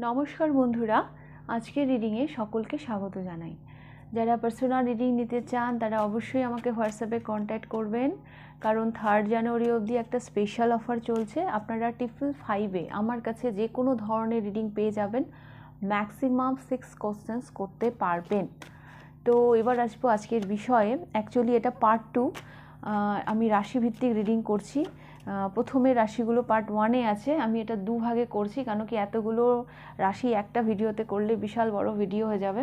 নমস্কার বন্ধুরা, আজকের রিডিংয়ে সকলকে স্বাগত জানাই। যারা পার্সোনাল রিডিং নিতে চান তারা অবশ্যই আমাকে হোয়াটসঅ্যাপে কন্ট্যাক্ট করবেন, কারণ 3 জানুয়ারি অবধি একটা স্পেশাল অফার চলছে। আপনারা TFL5-এ আমার কাছে যে কোনো ধরনের রিডিং পেয়ে যাবেন, ম্যাক্সিমাম 6 কোশ্চেন্স করতে পারবেন। তো এবার আসবো আজকের বিষয়ে। অ্যাকচুয়ালি এটা পার্ট 2। আমি রাশিভিত্তিক রিডিং করছি। প্রথমে রাশিগুলো পার্ট 1-এ আছে, আমি এটা 2 ভাগে করছি, কেন কি এতগুলো রাশি একটা ভিডিওতে করলে বিশাল বড় ভিডিও হয়ে যাবে।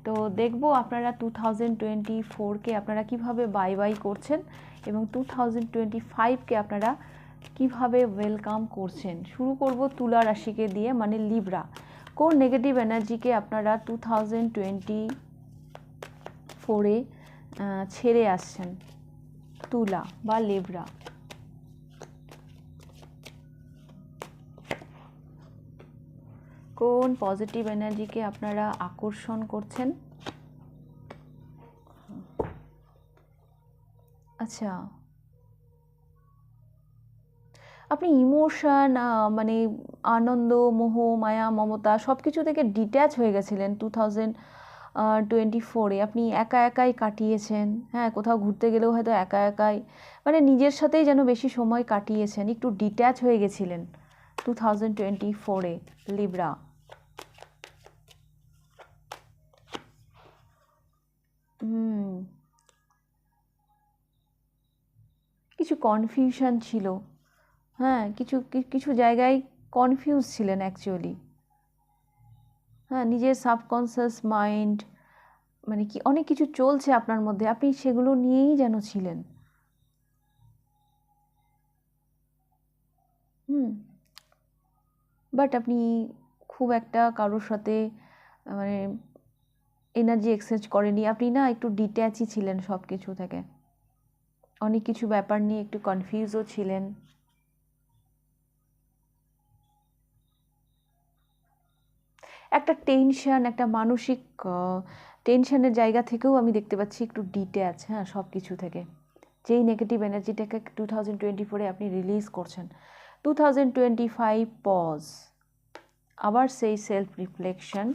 তো দেখব আপনারা 2024-কে আপনারা কিভাবে বাই করছেন এবং 2025-কে আপনারা কিভাবে ওয়েলকাম করছেন। শুরু করব তুলা রাশিকে দিয়ে, মানে লিব্রা। কোন নেগেটিভ এনার্জিকে আপনারা 2024-এ ছেড়ে আসছেন, তুলা বা লিব্রা। কোন পজিটিভ এনার্জিকে আপনারা আকর্ষণ করছেন? আচ্ছা, আপনি ইমোশন, মানে আনন্দ, মোহ, মায়া, মমতা সব কিছু থেকে ডিট্যাচ হয়ে গেছিলেন 2024-এ। আপনি একা একাই কাটিয়েছেন। হ্যাঁ, কোথাও ঘুরতে গেলেও হয়তো একা একাই, মানে নিজের সাথেই যেন বেশি সময় কাটিয়েছেন, একটু ডিট্যাচ হয়ে গেছিলেন 2024-এ লিব্রা। কিছু কনফিউশন ছিল। হ্যাঁ, কিছু জায়গায় কনফিউজ ছিলেন অ্যাকচুয়ালি। হ্যাঁ, নিজের সাবকনসিয়াস মাইন্ড, মানে কি অনেক কিছু চলছে আপনার মধ্যে, আপনি সেগুলো নিয়েই যেন ছিলেন। বাট আপনি খুব একটা কারোর সাথে মানে এনার্জি এক্সচেঞ্জ করেনি, আপনি না একটু ডিট্যাচই ছিলেন সব কিছু থেকে। অনেক কিছু ব্যাপার নিয়ে একটু কনফিউজও ছিলেন। একটা টেনশন, একটা মানসিক টেনশনের জায়গা থেকেও আমি দেখতে পাচ্ছি একটু ডিট্যাচ, হ্যাঁ, সব কিছু থেকে। যেই নেগেটিভ এনার্জিটাকে 2024-এ আপনি রিলিজ করছেন, 2025 পজ, আবার সেই সেলফ রিফ্লেকশন,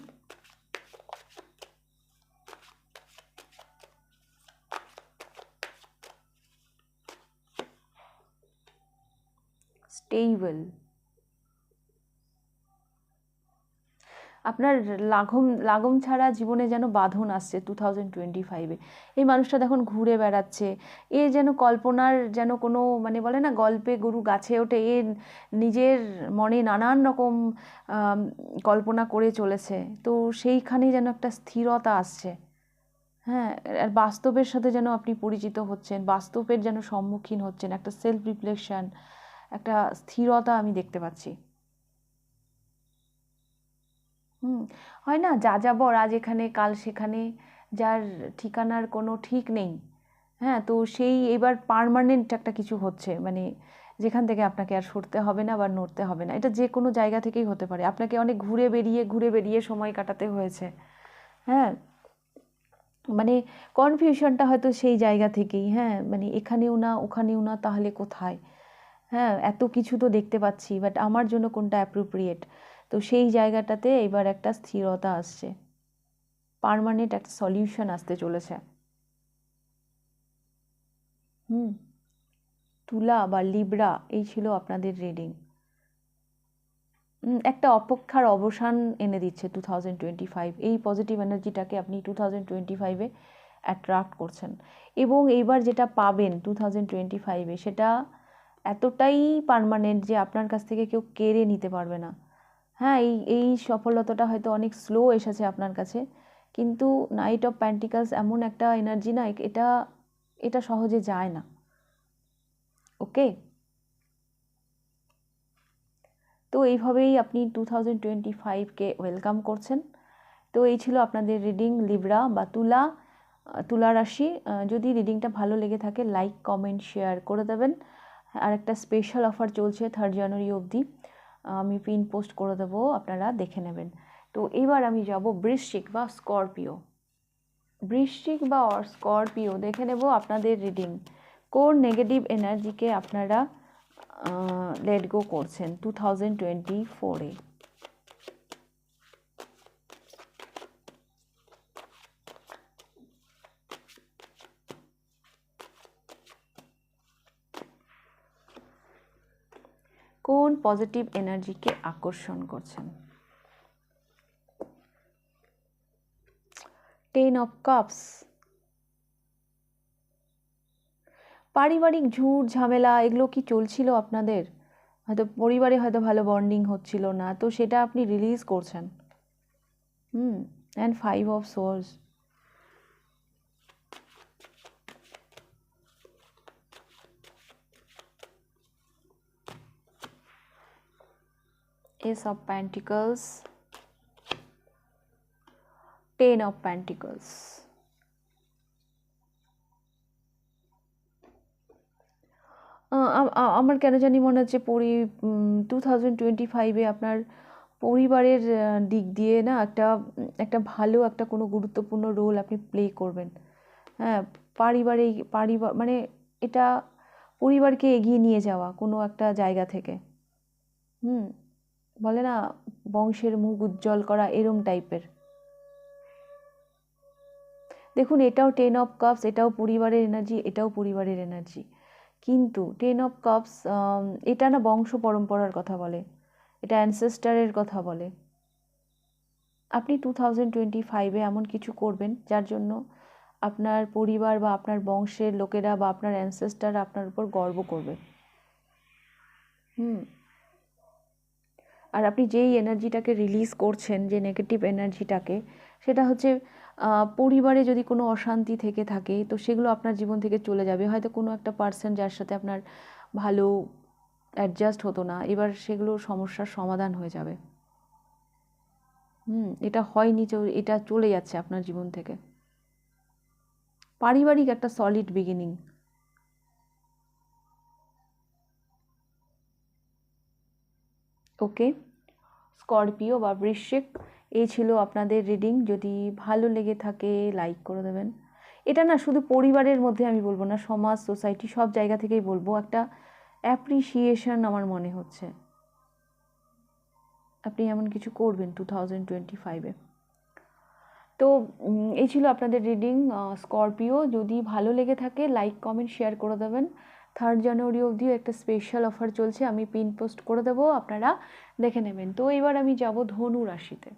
স্টেবল। আপনার লাগম ছাড়া জীবনে যেন বাঁধন আসছে 2025-এ। এই মানুষটা দেখুন ঘুরে বেড়াচ্ছে, এ যেন কল্পনার যেন কোনো, মানে বলে না গল্পে গরু গাছে ওঠে, এ নিজের মনে নানান রকম কল্পনা করে চলেছে। তো সেইখানে যেন একটা স্থিরতা আসছে। হ্যাঁ, আর বাস্তবের সাথে যেন আপনি পরিচিত হচ্ছেন, বাস্তবের যেন সম্মুখীন হচ্ছেন, একটা সেলফ রিফ্লেকশন, একটা স্থিরতা আমি দেখতে পাচ্ছি। হয় না, যাযাবর, আজ এখানে কাল সেখানে, যার ঠিকানার কোনো ঠিক নেই। হ্যাঁ, তো সেই এবার পার্মানেন্ট একটা কিছু হচ্ছে, মানে যেখান থেকে আপনাকে আর সরতে হবে না বা নড়তে হবে না। এটা যে কোনো জায়গা থেকেই হতে পারে, আপনাকে অনেক ঘুরে বেরিয়ে সময় কাটাতে হয়েছে। হ্যাঁ, মানে কনফিউশনটা হয়তো সেই জায়গা থেকেই। হ্যাঁ, মানে এখানেও না ওখানেও না, তাহলে কোথায়? হ্যাঁ, এত কিছু তো দেখতে পাচ্ছি, বাট আমার জন্য কোনটা অ্যাপ্রোপ্রিয়েট? তো সেই জায়গাটাতে এবার একটা স্থিরতা আসছে, পার্মানেন্ট একটা সলিউশন আসতে চলেছে। তুলা বা লিব্রা, এই ছিল আপনাদের রিডিং। একটা অপেক্ষার অবসান এনে দিচ্ছে 2025। এই পজিটিভ এনার্জিটাকে আপনি 2025-এ অ্যাট্রাক্ট করছেন, এবং এইবার যেটা পাবেন 2025-এ সেটা এতটাই পার্মানেন্ট যে আপনার কাছ থেকে কেউ কেড়ে নিতে পারবে না। হ্যাঁ, এই সফলতাটা হয়তো অনেক স্লো এসেছে আপনার কাছে, কিন্তু নাইট অফ প্যান্টিকালস এমন একটা এনার্জি না, এটা এটা সহজে যায় না। ওকে, তো এইভাবেই আপনি 2025-কে ওয়েলকাম করছেন। তো এই ছিল আপনাদের রিডিং লিব্রা বা তুলা রাশি। যদি রিডিংটা ভালো লেগে থাকে লাইক কমেন্ট শেয়ার করে দেবেন। আর একটা স্পেশাল অফার চলছে 3 জানুয়ারি অবধি, আমি পিন পোস্ট করে দেবো, আপনারা দেখে নেবেন। তো এবার আমি যাব বৃশ্চিক বা স্করপিও। দেখে নেব আপনাদের রিডিং। কোন নেগেটিভ এনার্জিকে আপনারা লেট গো করছেন 2024-এ? কোন পজিটিভ এনার্জিকে আকর্ষণ করছেন? 10 অফ কাপস। পারিবারিক ঝুট ঝামেলা এগুলো কি চলছিল আপনাদের? হয়তো পরিবারে হয়তো ভালো বন্ডিং হচ্ছিল না, তো সেটা আপনি রিলিজ করছেন। And 5 of swords. Ace of Pentacles, 10 of Pentacles. আমার কেন জানি মনে হচ্ছে 2025-এ আপনার পরিবারের দিক দিয়ে না একটা ভালো একটা কোনো গুরুত্বপূর্ণ রোল আপনি প্লে করবেন। হ্যাঁ, পরিবার মানে এটা পরিবারকে এগিয়ে নিয়ে যাওয়া কোনো একটা জায়গা থেকে। বলে না বংশের মুখ উজ্জ্বল করা, এরম টাইপের। দেখুন, এটাও 10 অফ কাপস, এটাও পরিবারের এনার্জি, এটাও পরিবারের এনার্জি। কিন্তু 10 অফ কাপস এটা না বংশ পরম্পরার কথা বলে, এটা অ্যানসেস্টারের কথা বলে। আপনি 2025-এ এমন কিছু করবেন যার জন্য আপনার পরিবার বা আপনার বংশের লোকেরা বা আপনার অ্যানসেস্টার আপনার উপর গর্ব করবে। আর আপনি যেই এনার্জিটাকে রিলিজ করছেন, যে নেগেটিভ এনার্জিটাকে, সেটা হচ্ছে পরিবারে যদি কোনো অশান্তি থেকে থাকে তো সেগুলো আপনার জীবন থেকে চলে যাবে। হয়তো কোনো একটা পার্সন যার সাথে আপনার ভালো অ্যাডজাস্ট হতো না, এবার সেগুলো সমস্যার সমাধান হয়ে যাবে। এটা হয়নি, এটা চলে যাচ্ছে আপনার জীবন থেকে। পারিবারিক একটা সলিড বিগিনিং। ওকে, স্করপিও বা বৃশ্চিক, এই ছিল আপনাদের রিডিং। যদি ভালো লেগে থাকে লাইক করে দেবেন। এটা না শুধু পরিবারের মধ্যে আমি বলবো না, সমাজ, সোসাইটি, সব জায়গা থেকেই বলবো, একটা অ্যাপ্রিসিয়েশন আমার মনে হচ্ছে আপনি এমন কিছু করবেন 2025-এ। তো এই ছিল আপনাদের রিডিং স্করপিও। যদি ভালো লেগে থাকে লাইক কমেন্ট শেয়ার করে দেবেন। 3 জানুয়ারি অবধিও একটা স্পেশাল অফার চলছে, আমি পিন পোস্ট করে দেবো, আপনারা দেখে নেবেন। তো এবার আমি যাব ধনু রাশিতে।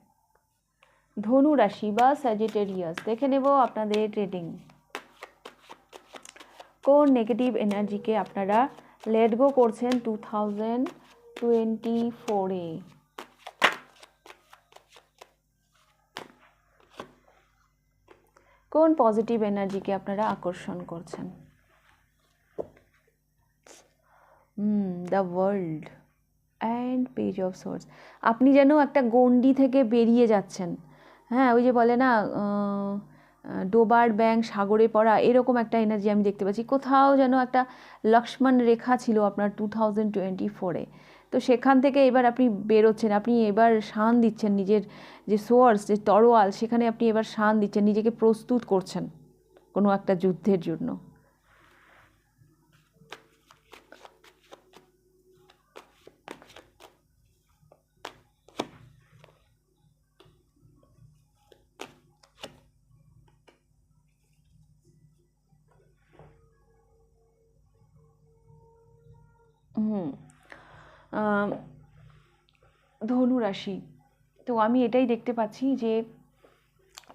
ধনু রাশি বা স্যাজিটেরিয়াস, দেখে নেব আপনাদের রিডিং। কোন নেগেটিভ এনার্জিকে আপনারা লেট গো করছেন 2024-এ? কোন পজিটিভ এনার্জিকে আপনারা আকর্ষণ করছেন? The world and page of swords. আপনি যেন একটা গণ্ডি থেকে বেরিয়ে যাচ্ছেন। হ্যাঁ, ওই যে বলে না ডোবার ব্যাঙ সাগরে পড়া, এরকম একটা এনার্জি আমি দেখতে পাচ্ছি। কোথাও যেন একটা লক্ষ্মণ রেখা ছিল আপনার 2024-এ, তো সেখান থেকে এবার আপনি বেরোচ্ছেন। আপনি এবার শান দিচ্ছেন, নিজের যে সোর্স, যে তরোয়াল, সেখানে আপনি এবার শান দিচ্ছেন, নিজেকে প্রস্তুত করছেন কোনো একটা যুদ্ধের জন্য। ধনু রাশি, তো আমি এটাই দেখতে পাচ্ছি যে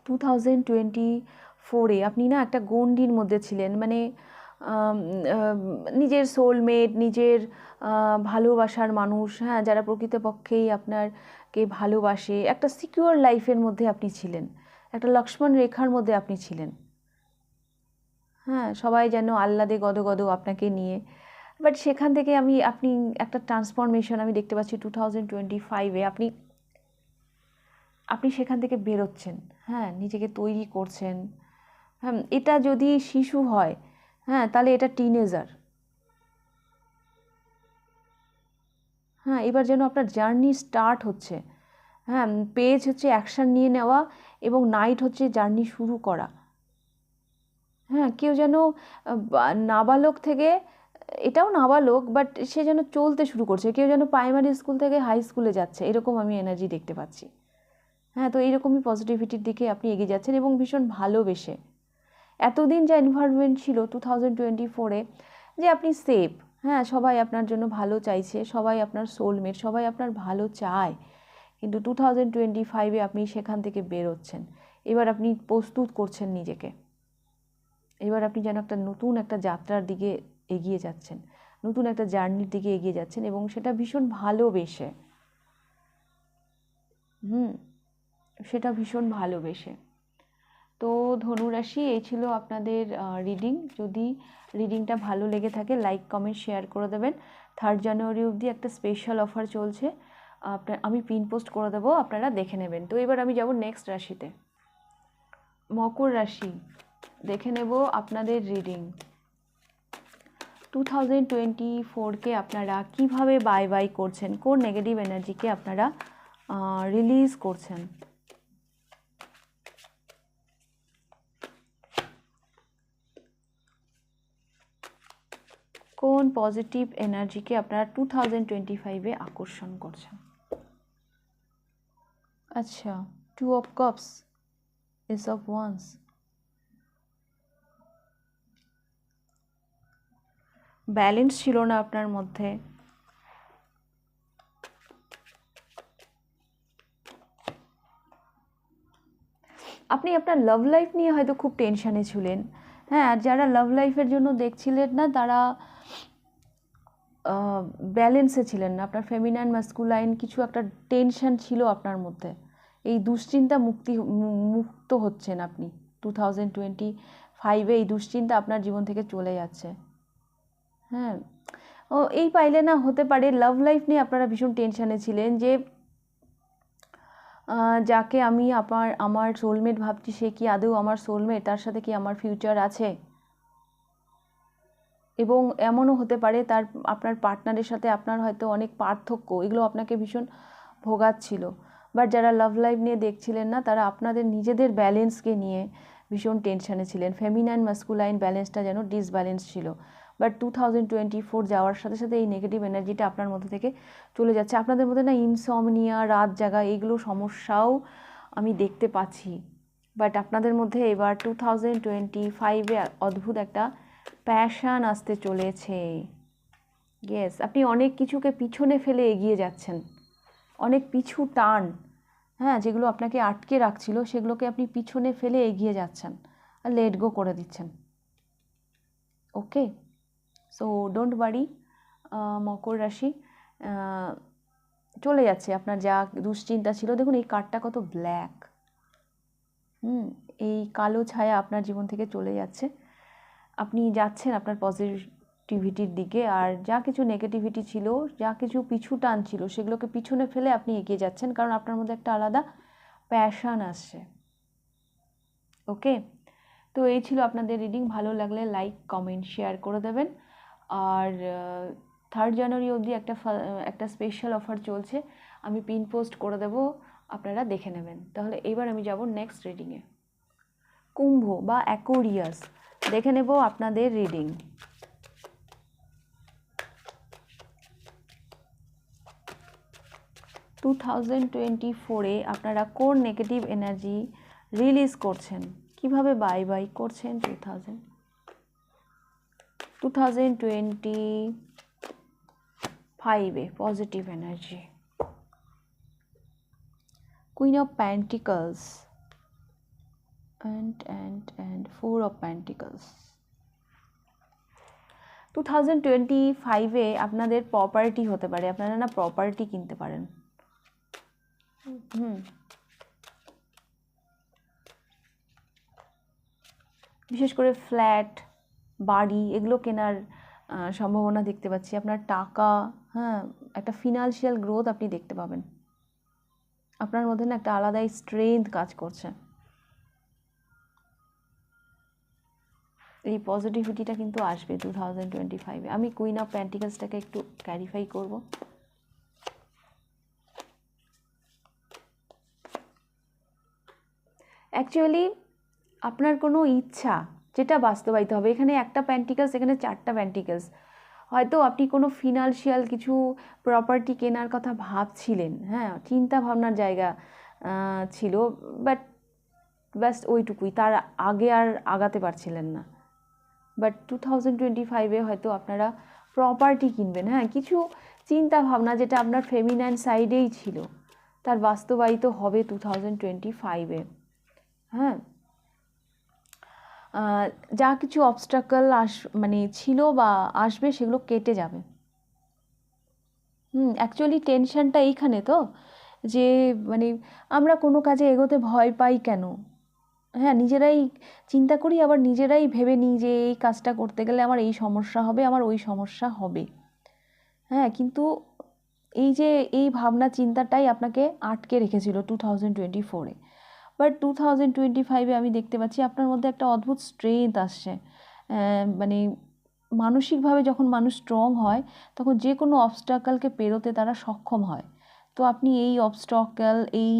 2024-এ আপনি না একটা গণ্ডির মধ্যে ছিলেন। মানে নিজের সোলমেট, নিজের ভালোবাসার মানুষ, হ্যাঁ, যারা প্রকৃতপক্ষেই আপনারকে ভালোবাসে, একটা সিকিউর লাইফের মধ্যে আপনি ছিলেন, একটা লক্ষ্মণ রেখার মধ্যে আপনি ছিলেন। হ্যাঁ, সবাই যেন আহ্লাদে গদগদ আপনাকে নিয়ে। বাট সেখান থেকে আপনি একটা ট্রান্সফরমেশন আমি দেখতে পাচ্ছি 2025-এ। আপনি সেখান থেকে বেরোচ্ছেন, হ্যাঁ, নিজেকে তৈরি করছেন। হ্যাঁ, এটা যদি শিশু হয়, হ্যাঁ, তাহলে এটা টিনেজার। হ্যাঁ, এবার যেন আপনার জার্নি স্টার্ট হচ্ছে। হ্যাঁ, পেজ হচ্ছে অ্যাকশান নিয়ে নেওয়া এবং নাইট হচ্ছে জার্নি শুরু করা। হ্যাঁ, কেউ যেন নাবালক থেকে, এটাও নাবালক, বাট সে যেন চলতে শুরু করছে। কেউ যেন প্রাইমারি স্কুল থেকে হাই স্কুলে যাচ্ছে, এরকম আমি এনার্জি দেখতে পাচ্ছি। হ্যাঁ, তো এইরকমই পজিটিভিটির দিকে আপনি এগিয়ে যাচ্ছেন এবং ভীষণ ভালোবেসে। এতদিন যা এনভায়রনমেন্ট ছিল 2024-এ, যে আপনি সেফ, হ্যাঁ, সবাই আপনার জন্য ভালো চাইছে, সবাই আপনার সোলমেট, সবাই আপনার ভালো চায়, কিন্তু 2025-এ আপনি সেখান থেকে বেরোচ্ছেন। এবার আপনি প্রস্তুত করছেন নিজেকে, এবার আপনি যেন একটা নতুন একটা যাত্রার দিকে এগিয়ে যাচ্ছেন, নতুন একটা জার্নির দিকে এগিয়ে যাচ্ছেন, এবং সেটা ভীষণ ভালোবেসে। সেটা ভীষণ ভালোবেসে। তো ধনুরাশি, এই ছিল আপনাদের রিডিং। যদি রিডিংটা ভালো লেগে থাকে লাইক কমেন্ট শেয়ার করে দেবেন। 3 জানুয়ারি অবধি একটা স্পেশাল অফার চলছে, আমি পিন পোস্ট করে দেবো, আপনারা দেখে নেবেন। তো এবার আমি যাব নেক্সট রাশিতে, মকর রাশি। দেখে নেব আপনাদের রিডিং 2024-কে আপনারা কিভাবে বাই বাই করছেন, কোন নেগেটিভ এনার্জিকে আপনারা রিলিজ করছেন। কোন পজিটিভ এনার্জিকে আপনারা 2025-এ আকর্ষণ করছেন। আচ্ছা, 2 of cups, S of wands, balance ছিল না আপনার মধ্যে, আপনি আপনার লাভ লাইফ নিয়ে হয়তো খুব টেনশানে ছিলেন। হ্যাঁ, আর যারা লাভ লাইফের জন্য দেখছিলেন না, তারা ব্যালেন্সে ছিলেন না। আপনার ফেমিনাইন মাস্কুলাইন কিছু একটা টেনশন ছিল আপনার মধ্যে, এই দুশ্চিন্তা মুক্ত হচ্ছেন আপনি 2025-এ। এই দুশ্চিন্তা আপনার জীবন থেকে চলে যাচ্ছে। হ্যাঁ, এই পাইলে না, হতে পারে লাভ লাইফ নিয়ে আপনারা ভীষণ টেনশানে ছিলেন, যে যাকে আমি আমার সোলমেট ভাবছি, সে কি আদৌ আমার সোলমেট, তার সাথে কি আমার ফিউচার আছে। এবং এমনও হতে পারে আপনার পার্টনারের সাথে আপনার হয়তো অনেক পার্থক্য, এগুলো আপনাকে ভীষণ ভোগাচ্ছিল। বাট যারা লাভ লাইফ নিয়ে দেখছিলেন না, তারা আপনাদের নিজেদের ব্যালেন্সকে নিয়ে ভীষণ টেনশানে ছিলেন। ফেমিনাইন মাস্কুলাইন ব্যালেন্সটা যেন ডিসব্যালেন্স ছিল। বাট 2024 যাওয়ার সাথে সাথে এই নেগেটিভ এনার্জিটা আপনার মধ্যে থেকে চলে যাচ্ছে। আপনাদের মধ্যে না ইনসমনিয়া, রাত জাগা, এইগুলো সমস্যাও আমি দেখতে পাচ্ছি। বাট আপনাদের মধ্যে এবার 2025-এ অদ্ভুত একটা প্যাশন আসতে চলেছে। ইয়েস, আপনি অনেক কিছুকে পিছনে ফেলে এগিয়ে যাচ্ছেন, অনেক পিছু টান, হ্যাঁ, যেগুলো আপনাকে আটকে রাখছিল সেগুলোকে আপনি পিছনে ফেলে এগিয়ে যাচ্ছেন আর লেট গো করে দিচ্ছেন। ওকে, সো ডোন্ট ওয়ারি মকর রাশি, চলে যাচ্ছে আপনার যা দুশ্চিন্তা ছিল। দেখুন এই কার্ডটা কত ব্ল্যাক, এই কালো ছায়া আপনার জীবন থেকে চলে যাচ্ছে। আপনি যাচ্ছেন আপনার পজিটিভিটির দিকে, আর যা কিছু নেগেটিভিটি ছিল, যা কিছু পিছু টান ছিল, সেগুলোকে পিছনে ফেলে আপনি এগিয়ে যাচ্ছেন, কারণ আপনার মধ্যে একটা আলাদা প্যাশন আসছে। ওকে, তো এই ছিল আপনাদের রিডিং। ভালো লাগলে লাইক কমেন্ট শেয়ার করে দেবেন। আর 3 জানুয়ারি অবধি একটা স্পেশাল অফার চলছে, আমি পিন পোস্ট করে দেব, আপনারা দেখে নেবেন। তাহলে এবার আমি যাব নেক্সট রিডিংয়ে, কুম্ভ বা অ্যাকোয়ারিয়াস। দেখে নেব আপনাদের রিডিং। টু 2024-এ আপনারা কোন নেগেটিভ এনার্জি রিলিজ করছেন, কিভাবে বাই বাই করছেন 2025-এ positive energy. Queen of pentacles and 4 of Pentacles। 2025-এ আপনাদের প্রপার্টি হতে পারে, আপনারা না প্রপার্টি কিনতে পারেন। বিশেষ করে ফ্ল্যাট, বাড়ি, এগুলো কেনার সম্ভাবনা দেখতে পাচ্ছি। আপনার টাকা, হ্যাঁ, একটা ফিনান্সিয়াল গ্রোথ আপনি দেখতে পাবেন। আপনার মধ্যে না একটা আলাদাই স্ট্রেংথ কাজ করছে। এই পজিটিভিটিটা কিন্তু আসবে 2025-এ। আমি কুইন অফ পেন্টিকলসটাকে একটু ক্ল্যারিফাই করব। অ্যাকচুয়ালি আপনার কোনো ইচ্ছা যেটা বাস্তবায়িত হবে, এখানে একটা পেন্টিকলস, এখানে 4টা পেন্টিকলস। হয়তো আপনি কোনো ফিনান্সিয়াল কিছু প্রপার্টি কেনার কথা ভাবছিলেন, হ্যাঁ, চিন্তা ভাবনার জায়গা ছিল, বাট ব্যাস ওইটুকুই, তার আগে আর আগাতে পারছিলেন না। বাট 2025-এ হয়তো আপনারা প্রপার্টি কিনবেন, হ্যাঁ কিছু চিন্তা ভাবনা যেটা আপনার ফেমিনাইন সাইডেই ছিল তার বাস্তবায়িত হবে 2025-এ। হ্যাঁ, যা কিছু অবস্ট্রাকল মানে ছিল বা আসবে সেগুলো কেটে যাবে। অ্যাকচুয়ালি টেনশনটা এইখানে তো, যে মানে আমরা কোনো কাজে এগোতে ভয় পাই কেন? হ্যাঁ, নিজেরাই চিন্তা করি, আবার নিজেরাই ভেবে নিই যে এই কাজটা করতে গেলে আমার এই সমস্যা হবে, আমার ওই সমস্যা হবে। হ্যাঁ, কিন্তু এই যে এই ভাবনা চিন্তাটাই আপনাকে আটকে রেখেছিল 2024-এ। বাট 2025-এ আমি দেখতে পাচ্ছি আপনার মধ্যে একটা অদ্ভুত স্ট্রেংথ আসছে। মানে মানসিকভাবে যখন মানুষ স্ট্রং হয় তখন যে কোনো অবস্ট্রাকলকে পেরোতে তারা সক্ষম হয়। তো আপনি এই অবস্ট্রাকল, এই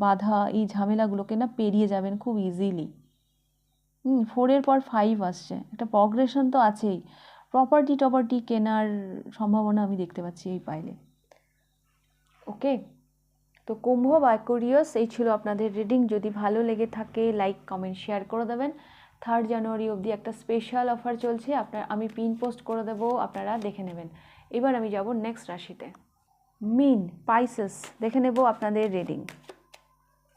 বাধা, এই ঝামেলাগুলোকে না পেরিয়ে যাবেন খুব ইজিলি। 4-এর পর 5 আসছে, একটা প্রগ্রেশন তো আছেই। প্রপার্টি কেনার সম্ভাবনা আমি দেখতে পাচ্ছি এই পাইলে। ওকে, তো কুম্ভ বা অ্যাকুয়ারিয়াস, এই ছিল আপনাদের রিডিং। যদি ভালো লেগে থাকে লাইক কমেন্ট শেয়ার করে দেবেন। 3 জানুয়ারি অবধি একটা স্পেশাল অফার চলছে, আমি পিন পোস্ট করে দেবো, আপনারা দেখে নেবেন। এবার আমি যাব নেক্সট রাশিতে, মিন পাইসেস। দেখে নেব আপনাদের রিডিং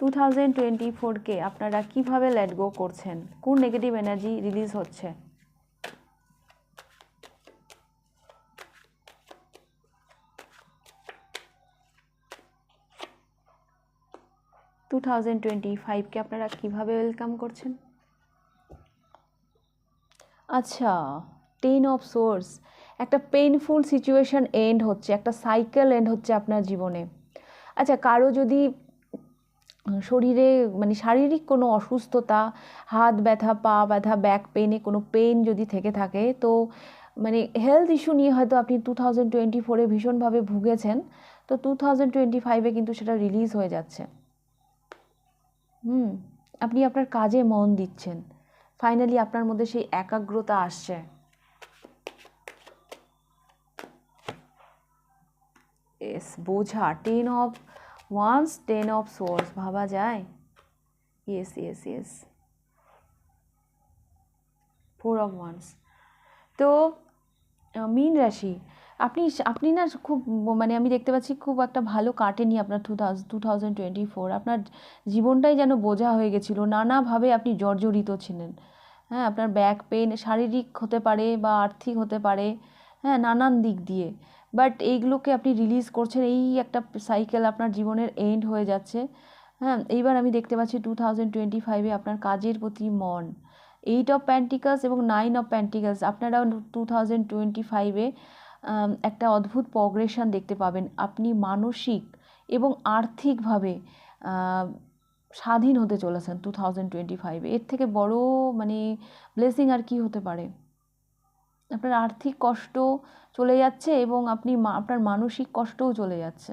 2024-কে আপনারা কিভাবে লেট গো করছেন, কোন নেগেটিভ এনার্জি রিলিজ হচ্ছে। টু 2025-কে আপনারা কিভাবে ওয়েলকাম করছেন। আচ্ছা, 10 অফ সোর্স, একটা পেইনফুল সিচুয়েশন এন্ড হচ্ছে, একটা সাইকেল এন্ড হচ্ছে আপনার জীবনে। আচ্ছা, কারো যদি শরীরে মানে শারীরিক কোনো অসুস্থতা, হাত ব্যথা, পা ব্যথা, ব্যাক পেনে কোনো পেন যদি থেকে থাকে, তো মানে হেলথ ইস্যু নিয়ে হয়তো আপনি 2024-এ ভীষণভাবে ভুগেছেন, তো 2025-এ কিন্তু সেটা রিলিজ হয়ে যাচ্ছে। আপনি আপনার কাজে মন দিচ্ছেন, ফাইনালি আপনার মধ্যে সেই একাগ্রতা আসছে। এস, বোঝা, 10 অফ ওয়ান্স, 10 অফ সোর্স, ভাবা যায়। Yes yes yes, 4 of wands. তো মীন রাশি, আপনি না খুব মানে আমি দেখতে পাচ্ছি খুব একটা ভালো কাটেনি আপনার 2024। আপনার জীবনটাই যেন বোঝা হয়ে গেছিলো, নানাভাবে আপনি জর্জরিত ছিলেন। হ্যাঁ, আপনার ব্যাক পেন শারীরিক হতে পারে বা আর্থিক হতে পারে, হ্যাঁ নানান দিক দিয়ে। বাট এইগুলোকে আপনি রিলিজ করছেন, এই একটা সাইকেল আপনার জীবনের এন্ড হয়ে যাচ্ছে। হ্যাঁ, এইবার আমি দেখতে পাচ্ছি 2025-এ আপনার কাজের প্রতি মন, 8 অফ প্যান্টিকালস এবং 9 অফ প্যান্টিকালস, আপনারাও 2025-এ একটা অদ্ভুত প্রগ্রেশন দেখতে পাবেন। আপনি মানসিক এবং আর্থিকভাবে স্বাধীন হতে চলেছেন 2025-এ। এর থেকে বড় মানে ব্লেসিং আর কি হতে পারে। আপনার আর্থিক কষ্ট চলে যাচ্ছে এবং আপনার মানসিক কষ্টও চলে যাচ্ছে।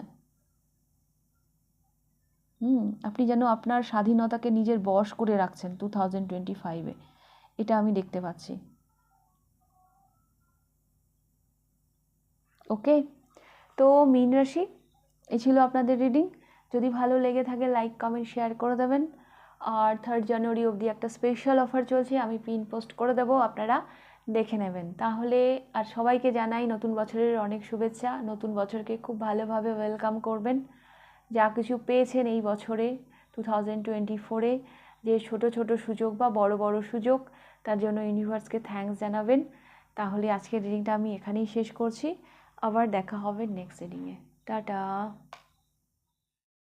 আপনি যেন আপনার স্বাধীনতাকে নিজের বশ করে রাখছেন 2025-এ, এটা আমি দেখতে পাচ্ছি। ওকে, তো মীন রাশি, এই ছিল আপনাদের রিডিং। যদি ভালো লেগে থাকে লাইক কমেন্ট শেয়ার করে দেবেন। আর 3 জানুয়ারি অবধি একটা স্পেশাল অফার চলছে, আমি পিন পোস্ট করে দেবো, আপনারা দেখে নেবেন। তাহলে আর সবাইকে জানাই নতুন বছরের অনেক শুভেচ্ছা। নতুন বছরকে খুব ভালোভাবে ওয়েলকাম করবেন। যা কিছু পেয়েছেন এই বছরে 2024-এ, যে ছোট ছোট সুযোগ বা বড় বড় সুযোগ, তার জন্য ইউনিভার্সকে থ্যাঙ্কস জানাবেন। তাহলে আজকের রিডিংটা আমি এখানেই শেষ করছি, আবার দেখা হবে নেক্সট রিডিংয়ে। টাটা।